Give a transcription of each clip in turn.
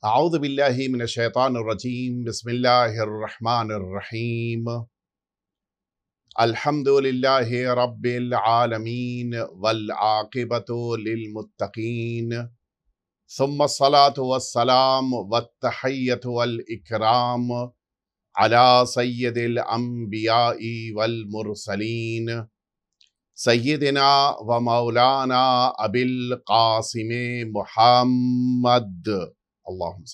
اعوذ باللہ من الشیطان الرجیم بسم اللہ الرحمن الرحیم الحمد للہ رب العالمین والعاقبۃ للمتقین ثم الصلاة والسلام والتحیۃ والاکرام علی سید الانبیاء والمرسلین سیدنا و مولانا ابی القاسم محمد اللہم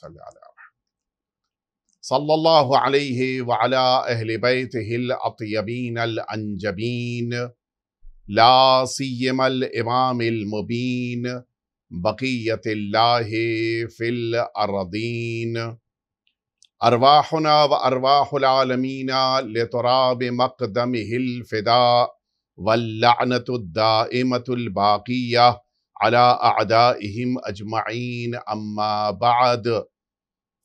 صلی اللہ علیہ وعلا اہل بیتہ الاطیبین الانجبین لا سیما الامام المبین بقیت اللہ فی الارضین ارواحنا و ارواح العالمین لتراب مقدمہ الفداء واللعنۃ الدائمۃ الباقیہ على أعدائهم أجمعين أما بعد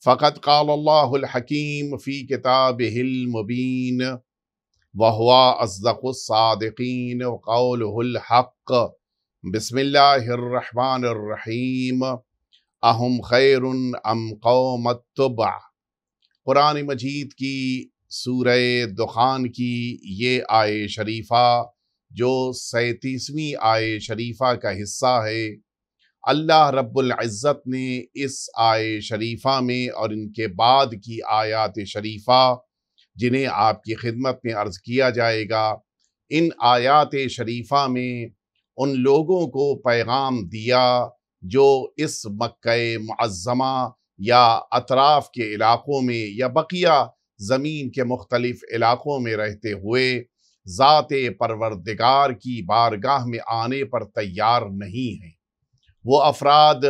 فقد قال الله الحكيم في كتابه المبين وهو أصدق الصادقين وقوله الحق بسم الله الرحمن الرحيم أهم خير أم قوم التبع قرآن مجید کی سورہ دخان کی یہ آیے شریفہ جو 37ویں آیے شریفہ کا حصہ ہے، اللہ رب العزت نے اس آیے شریفہ میں اور ان کے بعد کی آیات شریفہ جنہیں آپ کی خدمت میں عرض کیا جائے گا، ان آیات شریفہ میں ان لوگوں کو پیغام دیا جو اس مکہ معظمہ یا اطراف کے علاقوں میں یا بقیہ زمین کے مختلف علاقوں میں رہتے ہوئے ذات پروردگار کی بارگاہ میں آنے پر تیار نہیں ہیں۔ وہ افراد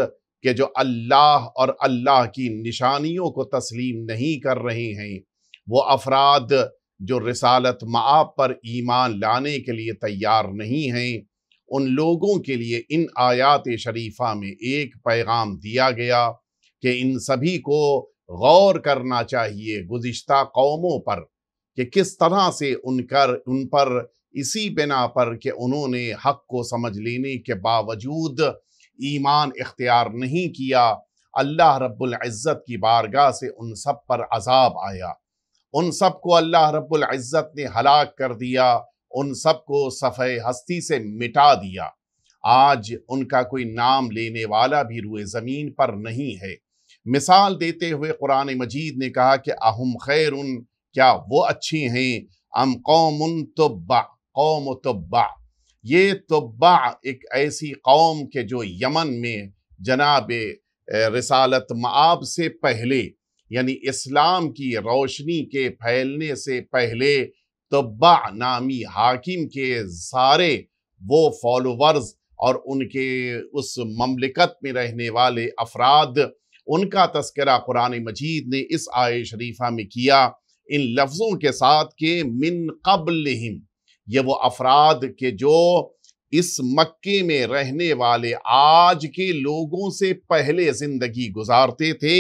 کہ جو اللہ اور اللہ کی نشانیوں کو تسلیم نہیں کر رہے ہیں، وہ افراد جو رسالت مآب پر ایمان لانے کے لیے تیار نہیں ہیں، ان لوگوں کے لیے ان آیات شریفہ میں ایک پیغام دیا گیا کہ ان سبھی کو غور کرنا چاہیے گزشتہ قوموں پر کہ کس طرح سے ان پر اسی بنا پر کہ انہوں نے حق کو سمجھ لینے کے باوجود ایمان اختیار نہیں کیا، اللہ رب العزت کی بارگاہ سے ان سب پر عذاب آیا، ان سب کو اللہ رب العزت نے ہلاک کر دیا، ان سب کو صفحہ ہستی سے مٹا دیا۔ آج ان کا کوئی نام لینے والا بھی روئے زمین پر نہیں ہے۔ مثال دیتے ہوئے قرآن مجید نے کہا کہ اہم خیرن، کیا وہ اچھی ہیں، ام قوم تبع، قوم تبع، یہ تبع ایک ایسی قوم کہ جو یمن میں جناب رسالت مآب سے پہلے یعنی اسلام کی روشنی کے پھیلنے سے پہلے تبع نامی حاکم کے سارے وہ فالوورز اور ان کے اس مملکت میں رہنے والے افراد، ان کا تذکرہ قرآن مجید نے اس آیے شریفہ میں کیا ان لفظوں کے ساتھ کہ من قبلہم، یہ وہ افراد کہ جو اس مکے میں رہنے والے آج کے لوگوں سے پہلے زندگی گزارتے تھے۔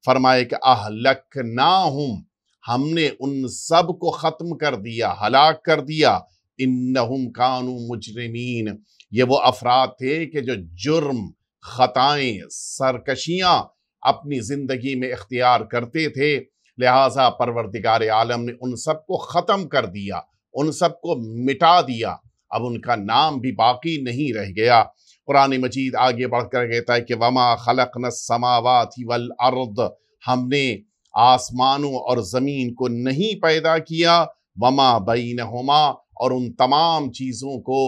فرمائے کہ اہلکناہم، ہم نے ان سب کو ختم کر دیا، ہلاک کر دیا، انہم کانوا مجرمین، یہ وہ افراد تھے کہ جو جرم، خطائیں، سرکشیاں اپنی زندگی میں اختیار کرتے تھے، لہٰذا پروردگار عالم نے ان سب کو ختم کر دیا، ان سب کو مٹا دیا، اب ان کا نام بھی باقی نہیں رہ گیا۔ قرآن مجید آگے بڑھ کر کہتا ہے کہ وَمَا خَلَقْنَا السَّمَاوَاتِ وَالْأَرْضَ، ہم نے آسمانوں اور زمین کو نہیں پیدا کیا، وَمَا بَيْنَهُمَا، اور ان تمام چیزوں کو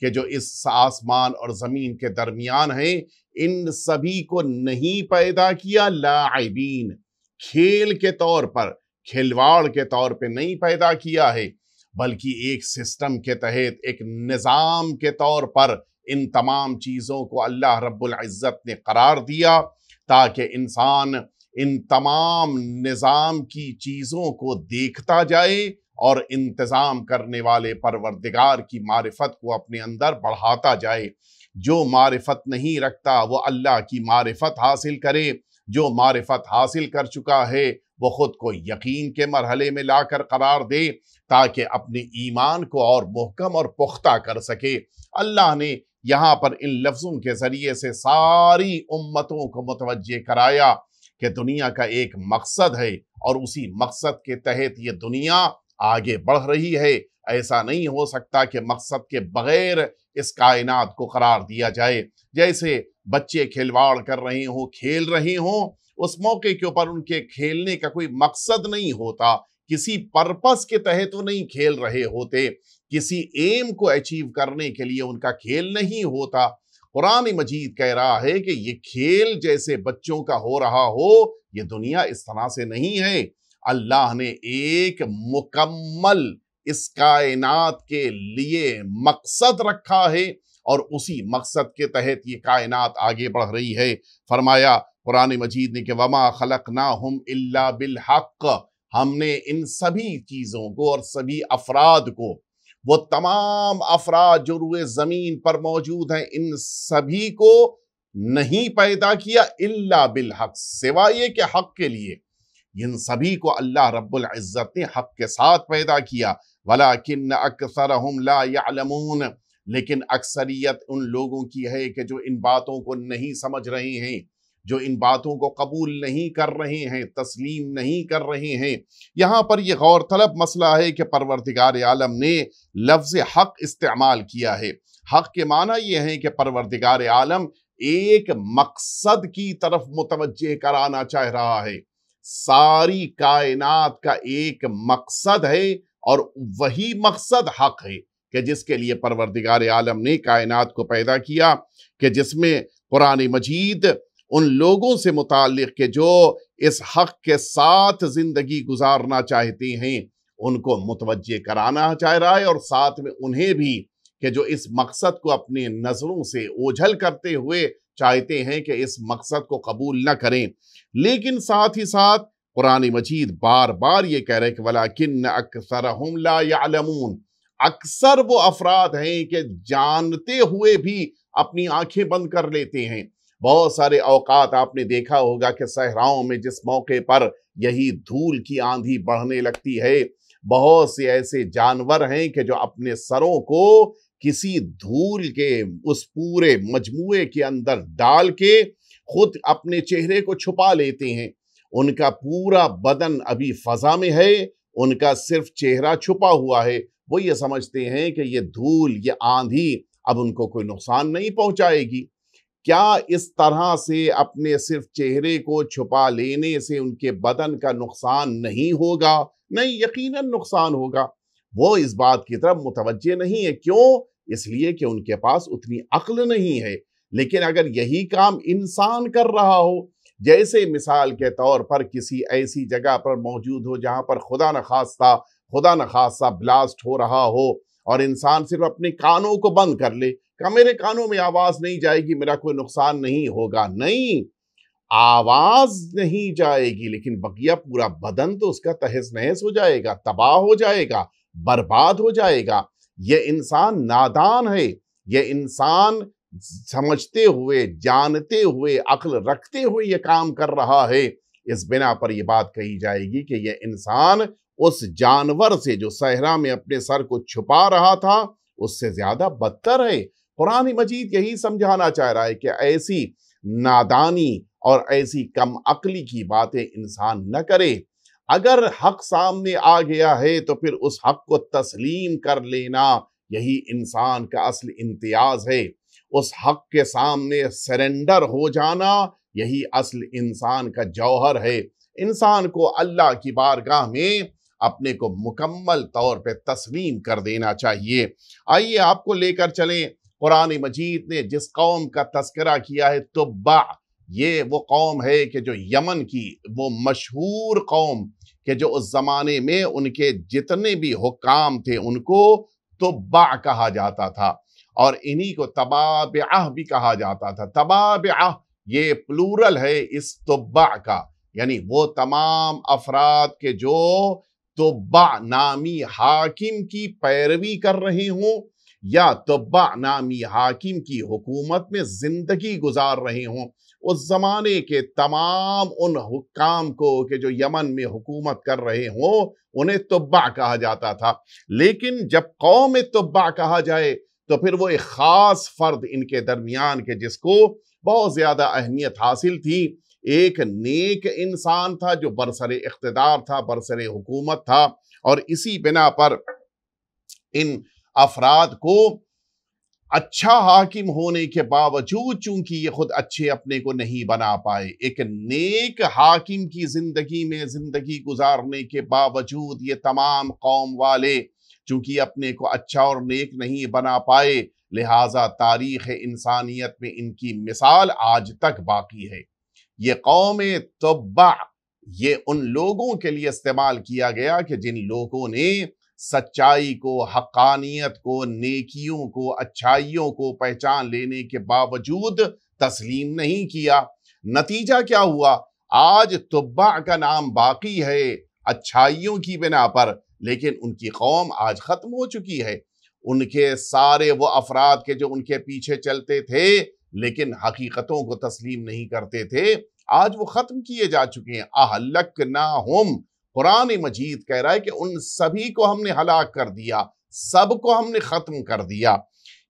کہ جو اس آسمان اور زمین کے درمیان ہیں، ان سبھی کو نہیں پیدا کیا لاعبین، کھیل کے طور پر، کھلواڑ کے طور پہ نہیں پیدا کیا ہے، بلکہ ایک سسٹم کے تحت، ایک نظام کے طور پر ان تمام چیزوں کو اللہ رب العزت نے قرار دیا تاکہ انسان ان تمام نظام کی چیزوں کو دیکھتا جائے اور انتظام کرنے والے پروردگار کی معرفت کو اپنے اندر بڑھاتا جائے۔ جو معرفت نہیں رکھتا وہ اللہ کی معرفت حاصل کرے، جو معرفت حاصل کر چکا ہے وہ خود کو یقین کے مرحلے میں لا کر قرار دے تاکہ اپنے ایمان کو اور محکم اور پختہ کر سکے۔ اللہ نے یہاں پر ان لفظوں کے ذریعے سے ساری امتوں کو متوجہ کرایا کہ دنیا کا ایک مقصد ہے اور اسی مقصد کے تحت یہ دنیا آگے بڑھ رہی ہے۔ ایسا نہیں ہو سکتا کہ مقصد کے بغیر اس کائنات کو قرار دیا جائے۔ جیسے بچے کھلواڑ کر رہے ہوں، کھیل رہے ہوں، اس موقع کے اوپر ان کے کھیلنے کا کوئی مقصد نہیں ہوتا، کسی پرپس کے تحت وہ نہیں کھیل رہے ہوتے، کسی ایم کو اچیو کرنے کے لیے ان کا کھیل نہیں ہوتا۔ قرآن مجید کہہ رہا ہے کہ یہ کھیل جیسے بچوں کا ہو رہا ہو، یہ دنیا اس طرح سے نہیں ہے۔ اللہ نے ایک مکمل اس کائنات کے لیے مقصد رکھا ہے اور اسی مقصد کے تحت یہ کائنات آگے بڑھ رہی ہے۔ فرمایا قرآن مجید نے کہ وَمَا خَلَقْنَاهُمْ إِلَّا بِالْحَقِّ، ہم نے ان سبھی چیزوں کو اور سبھی افراد کو، وہ تمام افراد جو روئے زمین پر موجود ہیں، ان سبھی کو نہیں پیدا کیا الا بالحق، سوائے یہ کہ حق کے لیے۔ ان سبھی کو اللہ رب العزت نے حق کے ساتھ پیدا کیا۔ وَلَكِنَّ أَكْثَرَهُمْ لَا يَعْلَمُونَ، لیکن اکثریت ان لوگوں کی ہے کہ جو ان باتوں کو نہیں سمجھ رہے ہیں، جو ان باتوں کو قبول نہیں کر رہے ہیں، تسلیم نہیں کر رہے ہیں۔ یہاں پر یہ غور طلب مسئلہ ہے کہ پروردگار عالم نے لفظ حق استعمال کیا ہے۔ حق کے معنی یہ ہے کہ پروردگار عالم ایک مقصد کی طرف متوجہ کرانا چاہ رہا ہے۔ ساری کائنات کا ایک مقصد ہے اور وہی مقصد حق ہے کہ جس کے لیے پروردگار عالم نے کائنات کو پیدا کیا، کہ جس میں قرآن مجید ان لوگوں سے متعلق کہ جو اس حق کے ساتھ زندگی گزارنا چاہتے ہیں ان کو متوجہ کرانا چاہ رہا ہے، اور ساتھ میں انہیں بھی کہ جو اس مقصد کو اپنے نظروں سے اوجھل کرتے ہوئے چاہتے ہیں کہ اس مقصد کو قبول نہ کریں۔ لیکن ساتھ ہی ساتھ قرآن مجید بار بار یہ کہہ رہے کہ وَلَكِنَّ أَكْثَرَهُمْ لَا يَعْلَمُونَ، اکثر وہ افراد ہیں کہ جانتے ہوئے بھی اپنی آنکھیں بند کر لیتے ہیں۔ بہت سارے اوقات آپ نے دیکھا ہوگا کہ صحراؤں میں جس موقع پر یہی دھول کی آندھی بڑھنے لگتی ہے، بہت سے ایسے جانور ہیں کہ جو اپنے سروں کو کسی دھول کے اس پورے مجموعے کے اندر ڈال کے خود اپنے چہرے کو چھپا لیتے ہیں۔ ان کا پورا بدن ابھی فضا میں ہے، ان کا صرف چہرہ چھپا ہوا ہے۔ وہ یہ سمجھتے ہیں کہ یہ دھول، یہ آندھی اب ان کو کوئی نقصان نہیں پہنچائے گی۔ کیا اس طرح سے اپنے صرف چہرے کو چھپا لینے سے ان کے بدن کا نقصان نہیں ہوگا؟ نہیں، یقیناً نقصان ہوگا۔ وہ اس بات کی طرف متوجہ نہیں ہے۔ کیوں؟ اس لیے کہ ان کے پاس اتنی عقل نہیں ہے۔ لیکن اگر یہی کام انسان کر رہا ہو، جیسے مثال کے طور پر کسی ایسی جگہ پر موجود ہو جہاں پر خدا نخواستہ بلاسٹ ہو رہا ہو، اور انسان صرف اپنے کانوں کو بند کر لے کہ میرے کانوں میں آواز نہیں جائے گی، میرا کوئی نقصان نہیں ہوگا۔ نہیں، آواز نہیں جائے گی لیکن بقیہ پورا بدن تو اس کا تہس نہس ہو جائے گا، تباہ ہو جائے گا، برباد ہو جائے گا۔ یہ انسان نادان ہے، یہ انسان سمجھتے ہوئے، جانتے ہوئے، عقل رکھتے ہوئے یہ کام کر رہا ہے۔ اس بنا پر یہ بات کہی جائے گی کہ یہ انسان اس جانور سے جو صحرا میں اپنے سر کو چھپا رہا تھا اس سے زیادہ بدتر ہے۔ قرآن مجید یہی سمجھانا چاہ رہا ہے کہ ایسی نادانی اور ایسی کم عقلی کی باتیں انسان نہ کرے۔ اگر حق سامنے آ گیا ہے تو پھر اس حق کو تسلیم کر لینا یہی انسان کا اصل امتیاز ہے۔ اس حق کے سامنے سرنڈر ہو جانا یہی اصل انسان کا جوہر ہے۔ انسان کو اللہ کی بارگاہ میں اپنے کو مکمل طور پہ تسلیم کر دینا چاہیے۔ آئیے آپ کو لے کر چلیں، قرآن مجید نے جس قوم کا تذکرہ کیا ہے تبع، یہ وہ قوم ہے کہ جو یمن کی وہ مشہور قوم کہ جو اس زمانے میں ان کے جتنے بھی حکام تھے ان کو تبع کہا جاتا تھا، اور انہی کو تبابعہ بھی کہا جاتا تھا۔ تبابعہ یہ پلورل ہے اس تبع کا، یعنی وہ تمام افراد کے جو تبع نامی حاکم کی پیروی کر رہے ہوں یا تبع نامی حاکم کی حکومت میں زندگی گزار رہے ہوں۔ اس زمانے کے تمام ان حکام کو کہ جو یمن میں حکومت کر رہے ہوں انہیں تبع کہا جاتا تھا۔ لیکن جب قوم تبع کہا جائے تو پھر وہ ایک خاص فرد ان کے درمیان کے جس کو بہت زیادہ اہمیت حاصل تھی، ایک نیک انسان تھا جو برسر اقتدار تھا، برسر حکومت تھا، اور اسی بنا پر ان افراد کو اچھا حاکم ہونے کے باوجود چونکہ یہ خود اچھے اپنے کو نہیں بنا پائے، ایک نیک حاکم کی زندگی میں زندگی گزارنے کے باوجود یہ تمام قوم والے چونکہ اپنے کو اچھا اور نیک نہیں بنا پائے، لہٰذا تاریخ انسانیت میں ان کی مثال آج تک باقی ہے۔ یہ قوم تبع یہ ان لوگوں کے لیے استعمال کیا گیا کہ جن لوگوں نے سچائی کو، حقانیت کو، نیکیوں کو، اچھائیوں کو پہچان لینے کے باوجود تسلیم نہیں کیا۔ نتیجہ کیا ہوا؟ آج تبع کا نام باقی ہے اچھائیوں کی بنا پر، لیکن ان کی قوم آج ختم ہو چکی ہے۔ ان کے سارے وہ افراد کے جو ان کے پیچھے چلتے تھے لیکن حقیقتوں کو تسلیم نہیں کرتے تھے، آج وہ ختم کیے جا چکے ہیں۔ اہلکناہم، قرآن مجید کہہ رہا ہے کہ ان سبھی کو ہم نے ہلاک کر دیا، سب کو ہم نے ختم کر دیا۔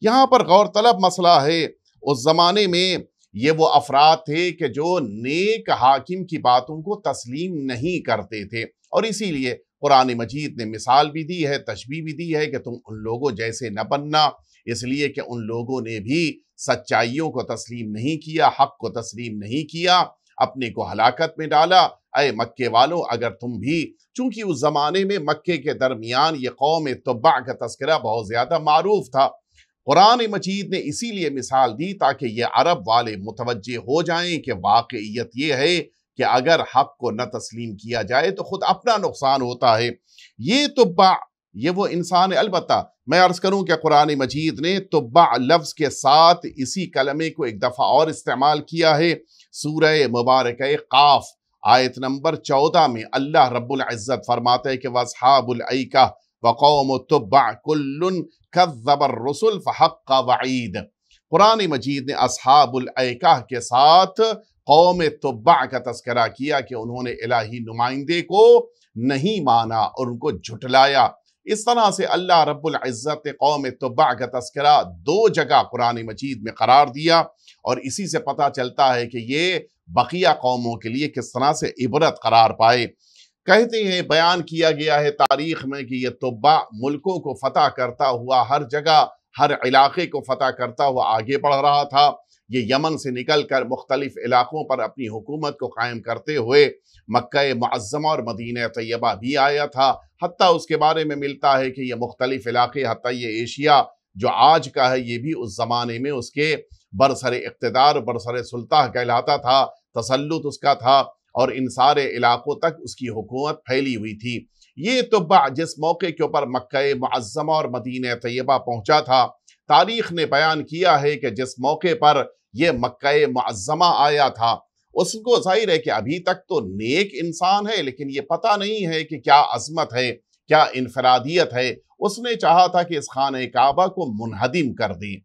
یہاں پر غور طلب مسئلہ ہے، اس زمانے میں یہ وہ افراد تھے کہ جو نیک حاکم کی باتوں کو تسلیم نہیں کرتے تھے، اور اسی لیے قرآن مجید نے مثال بھی دی ہے، تشبیہ بھی دی ہے کہ تم ان لوگوں جیسے نہ بننا، اس لیے کہ ان لوگوں نے بھی سچائیوں کو تسلیم نہیں کیا، حق کو تسلیم نہیں کیا، اپنے کو ہلاکت میں ڈالا۔ اے مکے والوں، اگر تم بھی، چونکہ اس زمانے میں مکے کے درمیان یہ قوم تبع کا تذکرہ بہت زیادہ معروف تھا، قرآن مجید نے اسی لیے مثال دی تاکہ یہ عرب والے متوجہ ہو جائیں کہ واقعیت یہ ہے کہ اگر حق کو نہ تسلیم کیا جائے تو خود اپنا نقصان ہوتا ہے۔ یہ تبع یہ وہ انسان ہے۔ البتہ میں عرض کروں کہ قرآن مجید نے تبع لفظ کے ساتھ اسی کلمے کو ایک دفعہ اور استعمال کیا ہے۔ سورہ مبارکہ قاف آیت نمبر 14 میں اللہ رب العزت فرماتے ہیں کہ وَأَصْحَابُ الْأَيْكَةِ وَقَوْمُ التُّبَّعِ كُلٌّ كَذَّبَ الرُّسُلَ فَحَقَّ وَعِيدِ۔ قرآن مجید نے اصحاب الایکہ کے ساتھ قوم تبع کا تذکرہ کیا کہ انہوں نے الہی نمائندے کو نہیں مانا اور ان کو جھٹلایا۔ اس طرح سے اللہ رب العزت نے قوم تبع کا تذکرہ 2 جگہ قرآن مجید میں قرار دیا، اور اسی سے پتہ چلتا ہے کہ یہ بقیہ قوموں کے لیے کس طرح سے عبرت قرار پائے۔ کہتے ہیں، بیان کیا گیا ہے تاریخ میں کہ یہ تبع ملکوں کو فتح کرتا ہوا ہر جگہ، ہر علاقے کو فتح کرتا ہوا آگے بڑھ رہا تھا۔ یہ یمن سے نکل کر مختلف علاقوں پر اپنی حکومت کو قائم کرتے ہوئے مکہ معظمہ اور مدینہ طیبہ بھی آیا تھا۔ حتیٰ اس کے بارے میں ملتا ہے کہ یہ مختلف علاقے، حتیٰ یہ ایشیا جو آج کا ہے، یہ بھی اس زمانے میں اس کے برسر اقتدار، برسر سلطہ کہلاتا تھا، تسلط اس کا تھا، اور ان سارے علاقوں تک اس کی حکومت پھیلی ہوئی تھی۔ یہ تبع جس موقع کے اوپر مکہ معظمہ اور مدینہ طیبہ پہنچا تھا، تاریخ نے بیان کیا ہے کہ جس موقع پر یہ مکہ معظمہ آیا تھا، اس کو ظاہر ہے کہ ابھی تک تو نیک انسان ہے، لیکن یہ پتہ نہیں ہے کہ کیا عظمت ہے، کیا انفرادیت ہے۔ اس نے چاہا تھا کہ اس خانہ کعبہ کو منہدم کر دیں،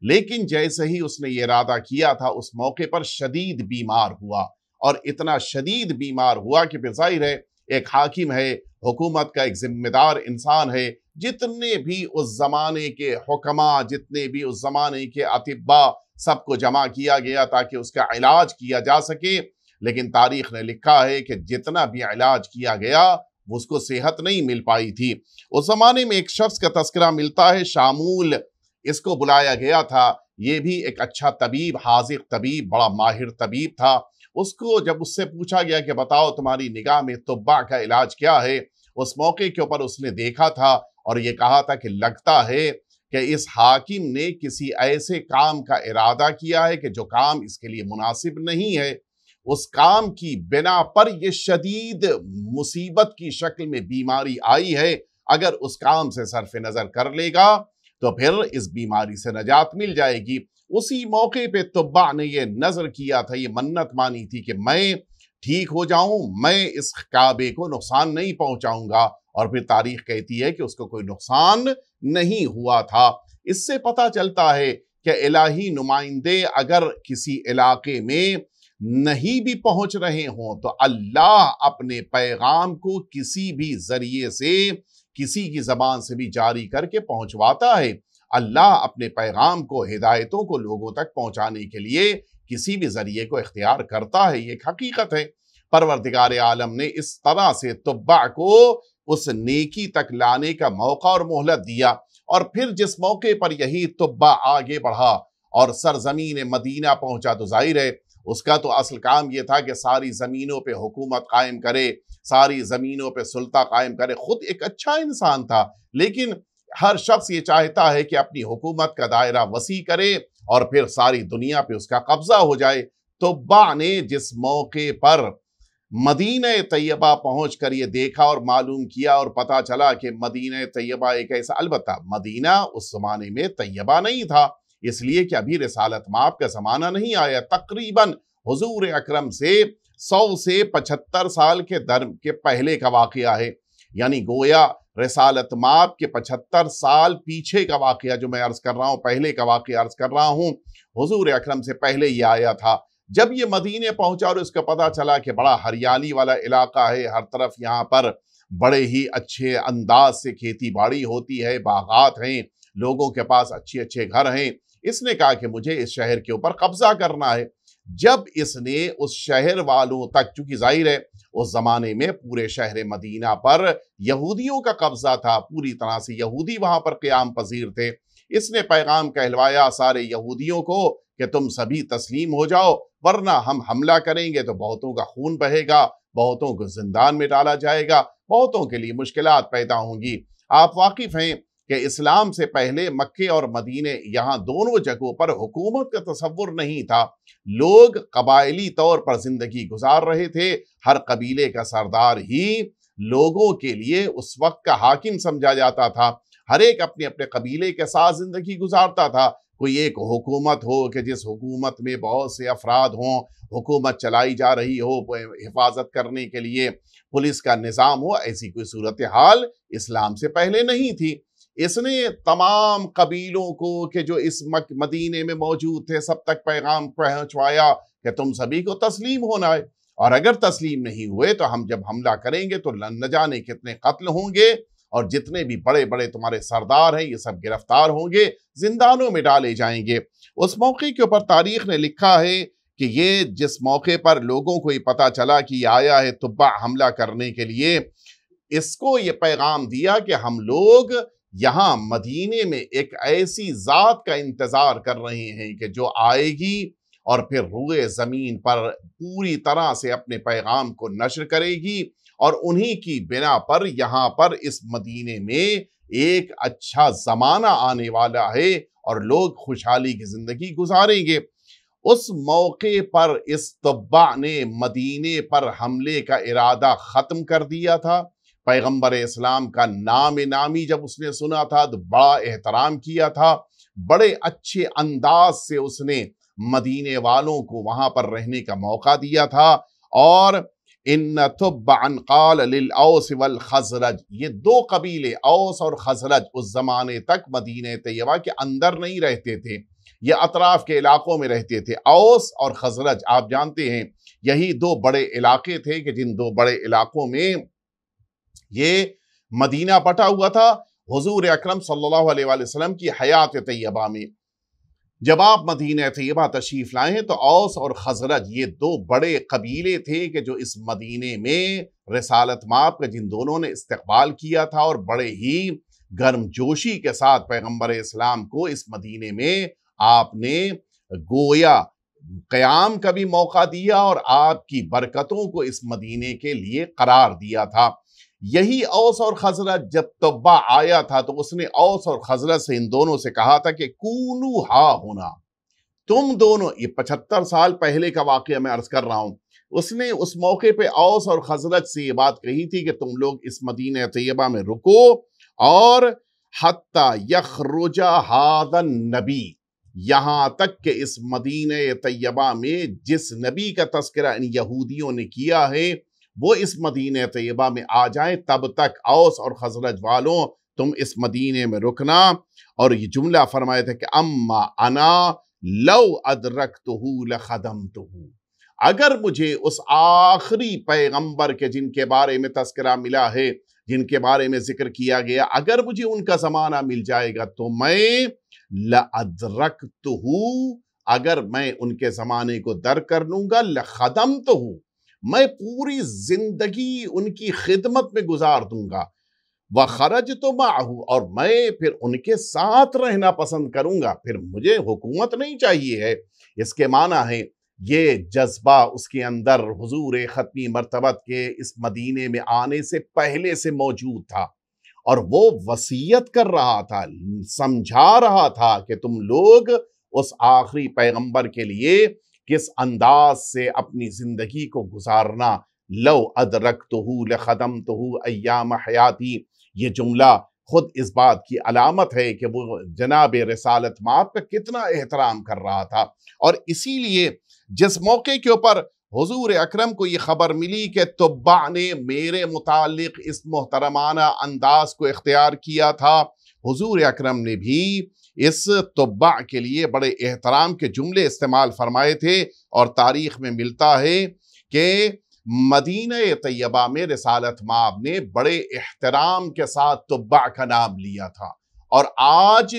لیکن جیسے ہی اس نے یہ ارادہ کیا تھا، اس موقع پر شدید بیمار ہوا، اور اتنا شدید بیمار ہوا کہ پھر ظاہر ہے ایک حاکم ہے، حکومت کا ایک ذمہ دار انسان ہے، جتنے بھی اس زمانے کے حکماء، جتنے بھی اس زمانے کے اطباء، سب کو جمع کیا گیا تاکہ اس کا علاج کیا جا سکے، لیکن تاریخ نے لکھا ہے کہ جتنا بھی علاج کیا گیا اس کو صحت نہیں مل پائی تھی۔ اس زمانے میں ایک شخص کا تذکرہ ملتا ہے، شامول، اس کو بلایا گیا تھا۔ یہ بھی ایک اچھا طبیب، حاذق طبیب، بڑا ماہر طبیب تھا۔ اس کو جب اس سے پوچھا گیا کہ بتاؤ تمہاری نگاہ میں تبع کا علاج کیا ہے، اس موقع کے اوپر اس نے دیکھا تھا اور یہ کہا تھا کہ لگتا ہے کہ اس حاکم نے کسی ایسے کام کا ارادہ کیا ہے کہ جو کام اس کے لیے مناسب نہیں ہے، اس کام کی بنا پر یہ شدید مصیبت کی شکل میں بیماری آئی ہے، اگر اس کام سے صرف نظر کر لے گا تو پھر اس بیماری سے نجات مل جائے گی۔ اسی موقع پہ تبع نے یہ نظر کیا تھا، یہ منت مانی تھی کہ میں ٹھیک ہو جاؤں، میں اس کعبے کو نقصان نہیں پہنچاؤں گا، اور پھر تاریخ کہتی ہے کہ اس کو کوئی نقصان نہیں ہوا تھا۔ اس سے پتہ چلتا ہے کہ الہی نمائندے اگر کسی علاقے میں نہیں بھی پہنچ رہے ہوں تو اللہ اپنے پیغام کو کسی بھی ذریعے سے، کسی کی زبان سے بھی جاری کر کے پہنچواتا ہے۔ اللہ اپنے پیغام کو، ہدایتوں کو لوگوں تک پہنچانے کے لیے کسی بھی ذریعے کو اختیار کرتا ہے، یہ ایک حقیقت ہے۔ پروردگار عالم نے اس طرح سے تبع کو اس نیکی تک لانے کا موقع اور مہلت دیا، اور پھر جس موقع پر یہی تبع آگے بڑھا اور سرزمین مدینہ پہنچا تو ظاہر ہے اس کا تو اصل کام یہ تھا کہ ساری زمینوں پہ حکومت قائم کرے، ساری زمینوں پہ سلطہ قائم کرے۔ خود ایک اچھا انسان تھا، لیکن ہر شخص یہ چاہتا ہے کہ اپنی حکومت کا دائرہ وسیع کرے اور پھر ساری دنیا پہ اس کا قبضہ ہو جائے۔ تبع نے جس موقع پر مدینہ طیبہ پہنچ کر یہ دیکھا اور معلوم کیا اور پتا چلا کہ مدینہ طیبہ ایک ایسا، البتہ مدینہ اس زمانے میں طیبہ نہیں تھا، اس لیے کہ ابھی رسالت مآب کا زمانہ نہیں آیا۔ تقریباً حضور اکرم سے 100 سے 75 سال کے پہلے کا واقعہ ہے، یعنی گویا رسالت مآب کے 75 سال پیچھے کا واقعہ جو میں عرض کر رہا ہوں، پہلے کا واقعہ عرض کر رہا ہوں، حضور اکرم سے پہلے یہ آیا تھا۔ جب یہ مدینے پہنچا اور اس کا پتہ چلا کہ بڑا ہریالی والا علاقہ ہے، ہر طرف یہاں پر بڑے ہی اچھے انداز سے کھیتی باڑی ہوتی ہے، باغات ہیں، لوگوں کے پاس اچھے اچھے گھر ہیں، اس نے کہا کہ مجھے اس شہر کے اوپر قبضہ کرنا ہے۔ جب اس نے اس شہر والوں تک، چونکہ ظاہر ہے اس زمانے میں پورے شہر مدینہ پر یہودیوں کا قبضہ تھا، پوری طرح سے یہودی وہاں پر قیام پذیر تھے، اس نے پیغام کہلوایا سارے یہودیوں کو کہ تم سبھی تسلیم ہو جاؤ، ورنہ ہم حملہ کریں گے تو بہتوں کا خون بہے گا، بہتوں کو زندان میں ڈالا جائے گا، بہتوں کے لیے مشکلات پیدا ہوں گی۔ آپ واقف ہیں کہ اسلام سے پہلے مکے اور مدینے، یہاں دونوں جگہوں پر حکومت کا تصور نہیں تھا، لوگ قبائلی طور پر زندگی گزار رہے تھے، ہر قبیلے کا سردار ہی لوگوں کے لیے اس وقت کا حاکم سمجھا جاتا تھا، ہر ایک اپنے اپنے قبیلے کے ساتھ زندگی گزارتا تھا۔ کوئی ایک حکومت ہو کہ جس حکومت میں بہت سے افراد ہوں، حکومت چلائی جا رہی ہو، حفاظت کرنے کے لیے پولیس کا نظام ہو، ایسی کوئی صورتحال اسلام سے پہلے نہیں تھی۔ اس نے تمام قبیلوں کو کہ جو اس مدینے میں موجود تھے سب تک پیغام پہنچوایا کہ تم سبھی کو تسلیم ہونا ہے، اور اگر تسلیم نہیں ہوئے تو ہم جب حملہ کریں گے تو نہ جانے کتنے قتل ہوں گے، اور جتنے بھی بڑے بڑے تمہارے سردار ہیں یہ سب گرفتار ہوں گے، زندانوں میں ڈالے جائیں گے۔ اس موقع کے اوپر تاریخ نے لکھا ہے کہ یہ جس موقع پر لوگوں کو یہ پتا چلا کہ یہ آیا ہے تبع حملہ کرنے کے لیے، اس کو یہ پیغام دیا کہ ہم لوگ یہاں مدینے میں ایک ایسی ذات کا انتظار کر رہے ہیں کہ جو آئے گی اور پھر روئے زمین پر پوری طرح سے اپنے پیغام کو نشر کرے گی، اور انہی کی بنا پر یہاں پر اس مدینے میں ایک اچھا زمانہ آنے والا ہے اور لوگ خوشحالی کی زندگی گزاریں گے۔ اس موقع پر اس تبع نے مدینے پر حملے کا ارادہ ختم کر دیا تھا۔ پیغمبر اسلام کا نام نامی جب اس نے سنا تھا تو بڑا احترام کیا تھا، بڑے اچھے انداز سے اس نے مدینے والوں کو وہاں پر رہنے کا موقع دیا تھا۔ اور ان تبعا قال للأوس والخزرج، یہ دو قبیلے اوس اور خزرج اس زمانے تک مدینہ طیبہ کے اندر نہیں رہتے تھے، یہ اطراف کے علاقوں میں رہتے تھے۔ اوس اور خزرج آپ جانتے ہیں یہی دو بڑے علاقے تھے کہ جن دو بڑے علاقوں میں یہ مدینہ بٹا ہوا تھا۔ حضور اکرم صلی اللہ علیہ وآلہ وسلم کی حیات طیبہ میں جب آپ مدینہ طیبہ تشریف لائے ہیں تو اوس اور خزرج یہ دو بڑے قبیلے تھے کہ جو اس مدینے میں رسالت مآب کا جن دونوں نے استقبال کیا تھا، اور بڑے ہی گرم جوشی کے ساتھ پیغمبر اسلام کو اس مدینے میں آپ نے گویا قیام کا بھی موقع دیا اور آپ کی برکتوں کو اس مدینے کے لیے قرار دیا تھا۔ یہی اوس اور خزرج جب تبع آیا تھا تو اس نے اوس اور خزرج سے ان دونوں سے کہا تھا کہ کونو ہا ہونا، تم دونوں، یہ 75 سال پہلے کا واقعہ میں عرض کر رہا ہوں، اس نے اس موقع پہ اوس اور خزرج سے یہ بات کہی تھی کہ تم لوگ اس مدینہ طیبہ میں رکو، اور حتی یخرج ھذا النبی، یہاں تک کہ اس مدینہ طیبہ میں جس نبی کا تذکرہ ان یہودیوں نے کیا ہے وہ اس مدینہ طیبہ میں آ جائیں، تب تک اوس اور خزرج والوں تم اس مدینے میں رکنا۔ اور یہ جملہ فرمایا تھا کہ اما انا لو ادرکتہ لخدمتہ، اگر مجھے اس آخری پیغمبر کے جن کے بارے میں تذکرہ ملا ہے، جن کے بارے میں ذکر کیا گیا، اگر مجھے ان کا زمانہ مل جائے گا تو میں لَأَدْرَكْتُهُ اگر میں ان کے زمانے کو در کر لوں گا لخدمتہ، میں پوری زندگی ان کی خدمت میں گزار دوں گا، وخرجت معہ، اور میں پھر ان کے ساتھ رہنا پسند کروں گا، پھر مجھے حکومت نہیں چاہیے ہے۔ اس کے معنی ہے یہ جذبہ اس کے اندر حضور ختمی مرتبت کے اس مدینے میں آنے سے پہلے سے موجود تھا، اور وہ وصیت کر رہا تھا، سمجھا رہا تھا کہ تم لوگ اس آخری پیغمبر کے لیے کس انداز سے اپنی زندگی کو گزارنا۔ لو ادرکتہ لخدمتہ ایام حیاتی، یہ جملہ خود اس بات کی علامت ہے کہ وہ جناب رسالت مآب کا کتنا احترام کر رہا تھا۔ اور اسی لیے جس موقع کے اوپر حضور اکرم کو یہ خبر ملی کہ تبع نے میرے متعلق اس محترمانہ انداز کو اختیار کیا تھا، حضور اکرم نے بھی اس تبع کے لیے بڑے احترام کے جملے استعمال فرمائے تھے، اور تاریخ میں ملتا ہے کہ مدینہ طیبہ میں رسالت مآب نے بڑے احترام کے ساتھ تبع کا نام لیا تھا۔ اور آج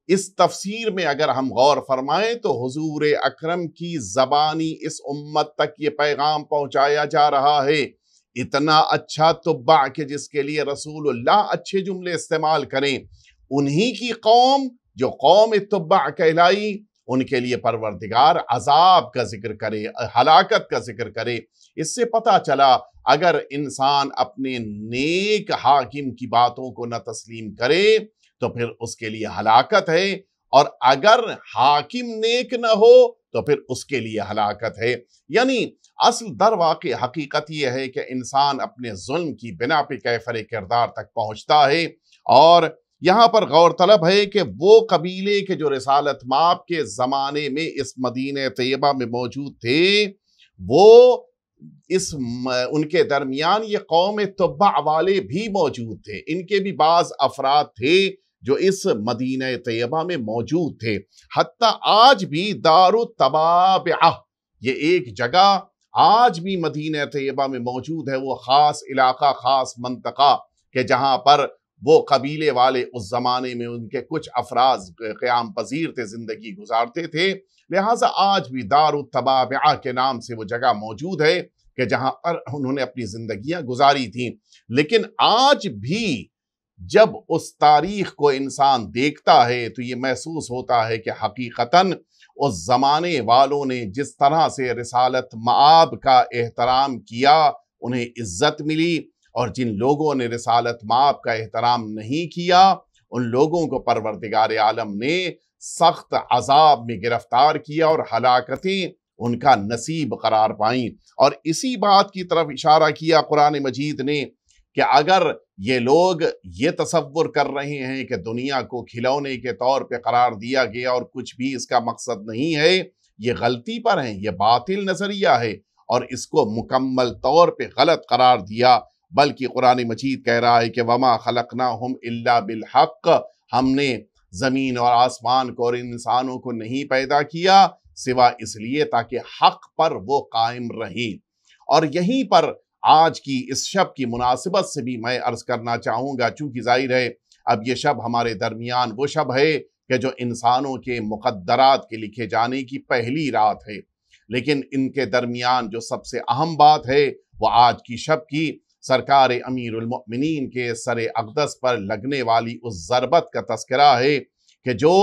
اس تفسیر میں اگر ہم غور فرمائیں تو حضور اکرم کی زبانی اس امت تک یہ پیغام پہنچایا جا رہا ہے، اتنا اچھا تبع کہ جس کے لیے رسول اللہ اچھے جملے استعمال کریں، انہی کی قوم جو قوم تبع کہلائی، ان کے لیے پروردگار عذاب کا ذکر کرے، ہلاکت کا ذکر کرے۔ اس سے پتہ چلا اگر انسان اپنے نیک حاکم کی باتوں کو نہ تسلیم کرے تو پھر اس کے لیے ہلاکت ہے، اور اگر حاکم نیک نہ ہو تو پھر اس کے لیے ہلاکت ہے۔ یعنی اصل در واقع حقیقت یہ ہے کہ انسان اپنے ظلم کی بنا پہ کیفر کردار تک پہنچتا ہے۔ اور یہاں پر غور طلب ہے کہ وہ قبیلے کے جو رسالت مآب کے زمانے میں اس مدینہ طیبہ میں موجود تھے، وہ ان کے درمیان یہ قوم تبع والے بھی موجود تھے، ان کے بھی بعض افراد تھے جو اس مدینہ طیبہ میں موجود تھے۔ حتیٰ آج بھی دار التبابعہ، یہ ایک جگہ آج بھی مدینہ طیبہ میں موجود ہے، وہ خاص علاقہ، خاص منطقہ کہ جہاں پر وہ قبیلے والے اس زمانے میں ان کے کچھ افراد قیام پذیر تھے، زندگی گزارتے تھے، لہٰذا آج بھی دار التبابعہ کے نام سے وہ جگہ موجود ہے کہ جہاں پر انہوں نے اپنی زندگیاں گزاری تھیں۔ لیکن آج بھی جب اس تاریخ کو انسان دیکھتا ہے تو یہ محسوس ہوتا ہے کہ حقیقتاً اس زمانے والوں نے جس طرح سے رسالت مآب کا احترام کیا انہیں عزت ملی، اور جن لوگوں نے رسالت مآب کا احترام نہیں کیا ان لوگوں کو پروردگار عالم نے سخت عذاب میں گرفتار کیا اور ہلاکتیں ان کا نصیب قرار پائیں۔ اور اسی بات کی طرف اشارہ کیا قرآن مجید نے کہ اگر یہ لوگ یہ تصور کر رہے ہیں کہ دنیا کو کھلونے کے طور پہ قرار دیا گیا اور کچھ بھی اس کا مقصد نہیں ہے، یہ غلطی پر ہیں، یہ باطل نظریہ ہے، اور اس کو مکمل طور پہ غلط قرار دیا۔ بلکہ قرآن مجید کہہ رہا ہے کہ وَمَا خَلَقْنَاهُمْ إِلَّا بِالْحَقِّ، ہم نے زمین اور آسمان کو اور انسانوں کو نہیں پیدا کیا سوا اس لیے تاکہ حق پر وہ قائم رہیں۔ اور یہیں پر آج کی اس شب کی مناسبت سے بھی میں عرض کرنا چاہوں گا، چونکہ ظاہر ہے اب یہ شب ہمارے درمیان وہ شب ہے کہ جو انسانوں کے مقدرات کے لکھے جانے کی پہلی رات ہے، لیکن ان کے درمیان جو سب سے اہم بات ہے وہ آج کی شب کی سرکار امیر المؤمنین کے سر اقدس پر لگنے والی اس ضربت کا تذکرہ ہے کہ جو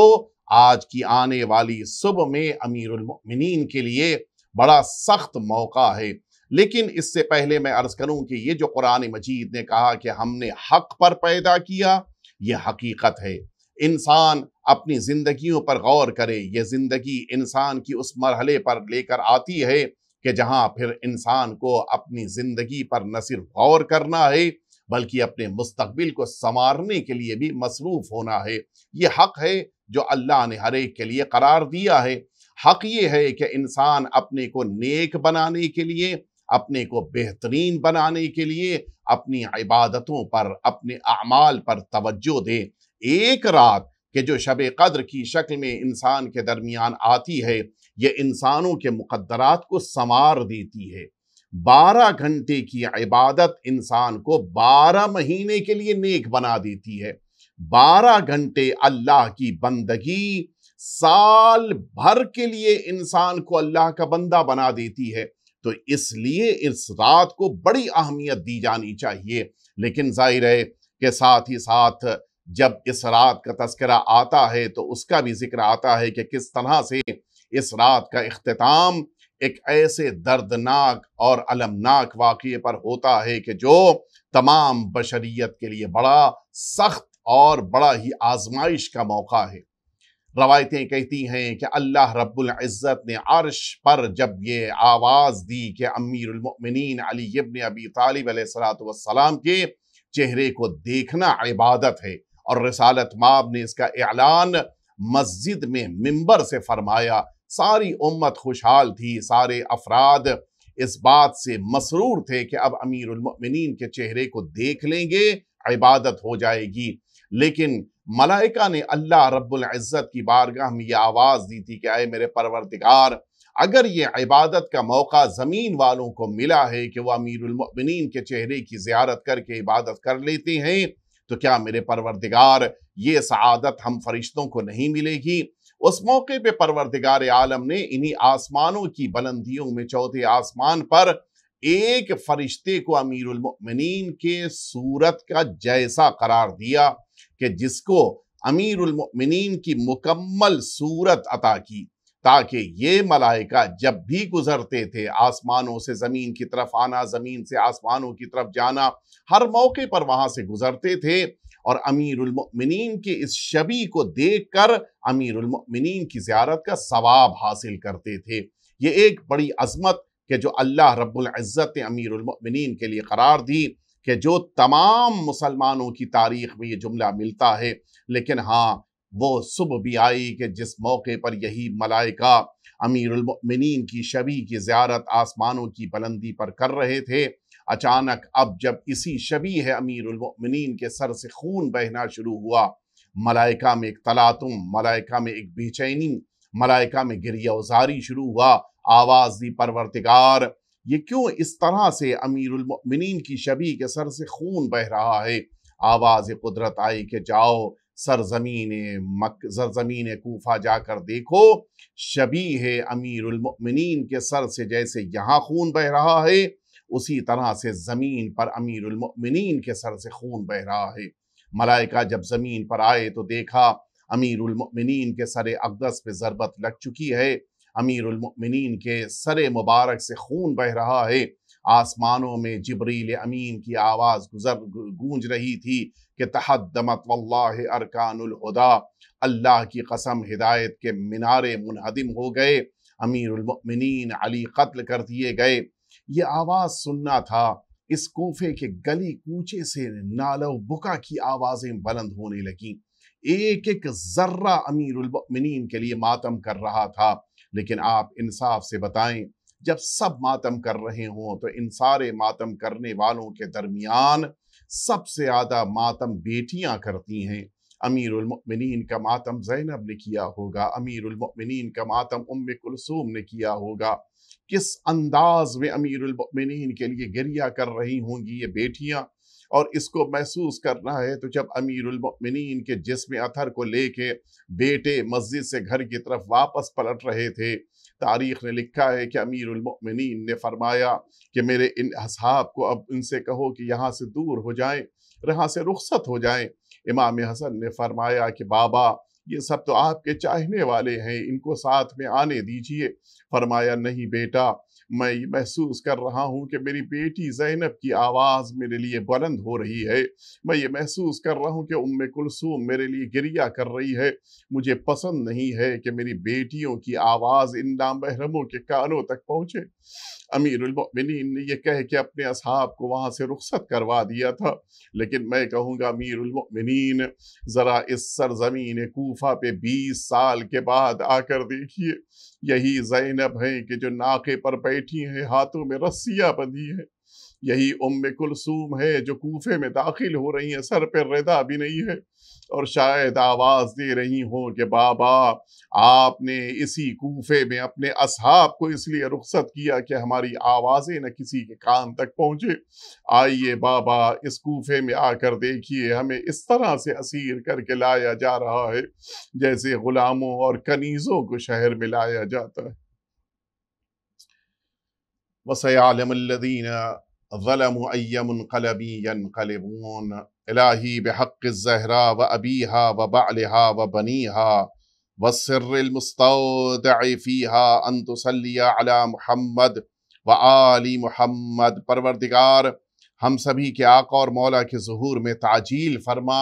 آج کی آنے والی صبح میں امیر المؤمنین کے لیے بڑا سخت موقع ہے۔ لیکن اس سے پہلے میں عرض کروں کہ یہ جو قرآن مجید نے کہا کہ ہم نے حق پر پیدا کیا، یہ حقیقت ہے۔ انسان اپنی زندگیوں پر غور کرے، یہ زندگی انسان کی اس مرحلے پر لے کر آتی ہے کہ جہاں پھر انسان کو اپنی زندگی پر نہ صرف غور کرنا ہے بلکہ اپنے مستقبل کو سنوارنے کے لیے بھی مصروف ہونا ہے۔ یہ حق ہے جو اللہ نے ہر ایک کے لیے قرار دیا ہے۔ حق یہ ہے کہ انسان اپنے کو نیک بنانے کے لیے، اپنے کو بہترین بنانے کے لیے اپنی عبادتوں پر، اپنے اعمال پر توجہ دے۔ ایک رات کہ جو شب قدر کی شکل میں انسان کے درمیان آتی ہے، یہ انسانوں کے مقدرات کو سنوار دیتی ہے۔ 12 گھنٹے کی عبادت انسان کو 12 مہینے کے لیے نیک بنا دیتی ہے۔ 12 گھنٹے اللہ کی بندگی سال بھر کے لیے انسان کو اللہ کا بندہ بنا دیتی ہے۔ تو اس لیے اس رات کو بڑی اہمیت دی جانی چاہیے۔ لیکن ظاہر ہے کہ ساتھ ہی ساتھ جب اس رات کا تذکرہ آتا ہے تو اس کا بھی ذکر آتا ہے کہ کس طرح سے اس رات کا اختتام ایک ایسے دردناک اور المناک واقعے پر ہوتا ہے کہ جو تمام بشریت کے لیے بڑا سخت اور بڑا ہی آزمائش کا موقع ہے۔ روایتیں کہتی ہیں کہ اللہ رب العزت نے عرش پر جب یہ آواز دی کہ امیر المؤمنین علی ابن ابی طالب علیہ السلام کے چہرے کو دیکھنا عبادت ہے، اور رسالت مآب نے اس کا اعلان مسجد میں منبر سے فرمایا، ساری امت خوشحال تھی، سارے افراد اس بات سے مسرور تھے کہ اب امیر المؤمنین کے چہرے کو دیکھ لیں گے، عبادت ہو جائے گی۔ لیکن ملائکہ نے اللہ رب العزت کی بارگاہ میں یہ آواز دی تھی کہ اے میرے پروردگار، اگر یہ عبادت کا موقع زمین والوں کو ملا ہے کہ وہ امیر المؤمنین کے چہرے کی زیارت کر کے عبادت کر لیتے ہیں، تو کیا میرے پروردگار یہ سعادت ہم فرشتوں کو نہیں ملے گی؟ اس موقع پہ پروردگار عالم نے انہی آسمانوں کی بلندیوں میں چوتھے آسمان پر ایک فرشتے کو امیر المؤمنین کے صورت کا جیسا قرار دیا کہ جس کو امیر المؤمنین کی مکمل صورت عطا کی، تاکہ یہ ملائکہ جب بھی گزرتے تھے، آسمانوں سے زمین کی طرف آنا، زمین سے آسمانوں کی طرف جانا، ہر موقع پر وہاں سے گزرتے تھے اور امیر المؤمنین کے اس شبیہ کو دیکھ کر امیر المؤمنین کی زیارت کا ثواب حاصل کرتے تھے۔ یہ ایک بڑی عظمت کہ جو اللہ رب العزت نے امیر المؤمنین کے لیے قرار دی، کہ جو تمام مسلمانوں کی تاریخ میں یہ جملہ ملتا ہے۔ لیکن ہاں، وہ صبح بھی آئی کہ جس موقع پر یہی ملائکہ امیر المؤمنین کی شبیہ کی زیارت آسمانوں کی بلندی پر کر رہے تھے، اچانک اب جب اسی شبیہ امیر المؤمنین کے سر سے خون بہنا شروع ہوا، ملائکہ میں ایک تلاطم، ملائکہ میں ایک بے چینی، ملائکہ میں گریہ وزاری شروع ہوا، آواز دی پروردگار یہ کیوں اس طرح سے امیر المؤمنین کی شبیہ کے سر سے خون بہ رہا ہے؟ آواز قدرت آئی کہ جاؤ سرزمین کوفہ جا کر دیکھو، شبیہ امیر المؤمنین کے سر سے جیسے یہاں خون بہ رہا ہے، اسی طرح سے زمین پر امیر المؤمنین کے سر سے خون بہ رہا ہے۔ ملائکہ جب زمین پر آئے تو دیکھا امیر المؤمنین کے سر اقدس پہ ضربت لگ چکی ہے، امیر المؤمنین کے سر مبارک سے خون بہ رہا ہے۔ آسمانوں میں جبریل امین کی آواز گونج رہی تھی کہ تحدمت واللہ ارکان الہدا، اللہ کی قسم ہدایت کے مینارے منہدم ہو گئے، امیر المؤمنین علی قتل کر دیے گئے۔ یہ آواز سننا تھا، اس کوفے کے گلی کوچے سے نالو بکا کی آوازیں بلند ہونے لگیں، ایک ایک ذرہ امیر المؤمنین کے لیے ماتم کر رہا تھا۔ لیکن آپ انصاف سے بتائیں، جب سب ماتم کر رہے ہوں تو ان سارے ماتم کرنے والوں کے درمیان سب سے زیادہ ماتم بیٹیاں کرتی ہیں۔ امیر المؤمنین کا ماتم زینب نے کیا ہوگا، امیر المؤمنین کا ماتم ام کلثوم نے کیا ہوگا، کس انداز میں امیر المؤمنین کے لیے گریہ کر رہی ہوں گی یہ بیٹیاں۔ اور اس کو محسوس کرنا ہے تو جب امیر المؤمنین کے جسم اطہر کو لے کے بیٹے مسجد سے گھر کی طرف واپس پلٹ رہے تھے، تاریخ نے لکھا ہے کہ امیر المؤمنین نے فرمایا کہ میرے ان اصحاب کو اب ان سے کہو کہ یہاں سے دور ہو جائیں، یہاں سے رخصت ہو جائیں۔ امام حسن نے فرمایا کہ بابا یہ سب تو آپ کے چاہنے والے ہیں، ان کو ساتھ میں آنے دیجئے۔ فرمایا نہیں بیٹا، میں یہ محسوس کر رہا ہوں کہ میری بیٹی زینب کی آواز میرے لیے بلند ہو رہی ہے، میں یہ محسوس کر رہا ہوں کہ ام کلثوم میرے لیے گریہ کر رہی ہے، مجھے پسند نہیں ہے کہ میری بیٹیوں کی آواز ان نامحرموں کے کانوں تک پہنچے۔ امیر المؤمنین نے یہ کہہ کے اپنے اصحاب کو وہاں سے رخصت کروا دیا تھا، لیکن میں کہوں گا امیر المؤمنین ذرا اس سرزمین کوفہ پہ 20 سال کے بعد آ کر دیکھیے، یہی زینب ہیں کہ جو ناقے پر بیٹھی ہیں، ہاتھوں میں رسیاں بندھی ہیں، یہی کلثوم ہے جو کوفے میں داخل ہو رہی ہیں، سر پہ ردا بھی نہیں ہے، اور شاید آواز دے رہی ہوں کہ بابا آپ نے اسی کوفے میں اپنے اصحاب کو اس لیے رخصت کیا کہ ہماری آوازیں نہ کسی کے کان تک پہنچے۔ آئیے بابا اس کوفے میں آ کر دیکھیے، ہمیں اس طرح سے اسیر کر کے لایا جا رہا ہے جیسے غلاموں اور کنیزوں کو شہر میں لایا جاتا ہے۔ وَسَيَعْلَمُ الَّذِينَ ظَلَمُوا أَيَّ مُنْقَلَبٍ يَنْقَلِبُونَ الہی بحق الزہراء وَأَبِيهَا وَبَعْلِهَا وَبَنِيهَا وَالسِّرِّ الْمُسْتَوْدَعِ فِيهَا أَن تُصَلِّيَ عَلَى محمد وآل محمد۔ پروردگار ہم سبھی کے آقا اور مولا کے ظہور میں تعجیل فرما۔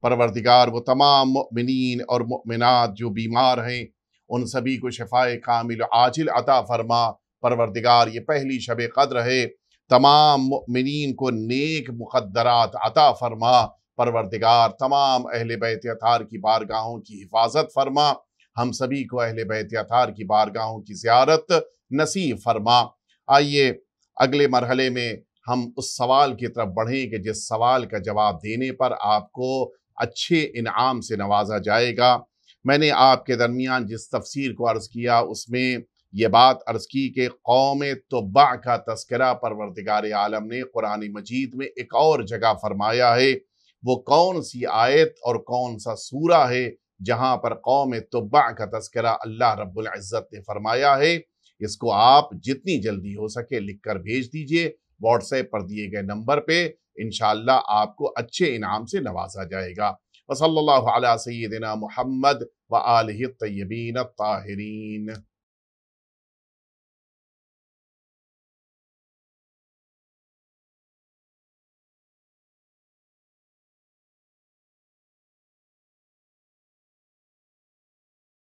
پروردگار وہ تمام مؤمنین اور مؤمنات جو بیمار ہیں ان سبھی کو شفائے کامل عاجل عطا فرما۔ پروردگار یہ پہلی شب قدر ہے، تمام مؤمنین کو نیک مقدرات عطا فرما۔ پروردگار تمام اہل بیت اطہار کی بارگاہوں کی حفاظت فرما، ہم سبھی کو اہل بیت اطہار کی بارگاہوں کی زیارت نصیب فرما۔ آئیے اگلے مرحلے میں ہم اس سوال کی طرف بڑھیں کہ جس سوال کا جواب دینے پر آپ کو اچھے انعام سے نوازا جائے گا۔ میں نے آپ کے درمیان جس تفسیر کو عرض کیا اس میں یہ بات عرض کی کہ قوم تبع کا تذکرہ پروردگار عالم نے قرآن مجید میں ایک اور جگہ فرمایا ہے۔ وہ کون سی آیت اور کون سا سورہ ہے جہاں پر قوم تبع کا تذکرہ اللہ رب العزت نے فرمایا ہے؟ اس کو آپ جتنی جلدی ہو سکے لکھ کر بھیج دیجئے واٹس ایپ پر دیے گئے نمبر پہ، انشاءاللہ آپ کو اچھے انعام سے نوازا جائے گا۔ وصلی اللہ علی سیدنا محمد وآلہ الطیبین الطاہرین۔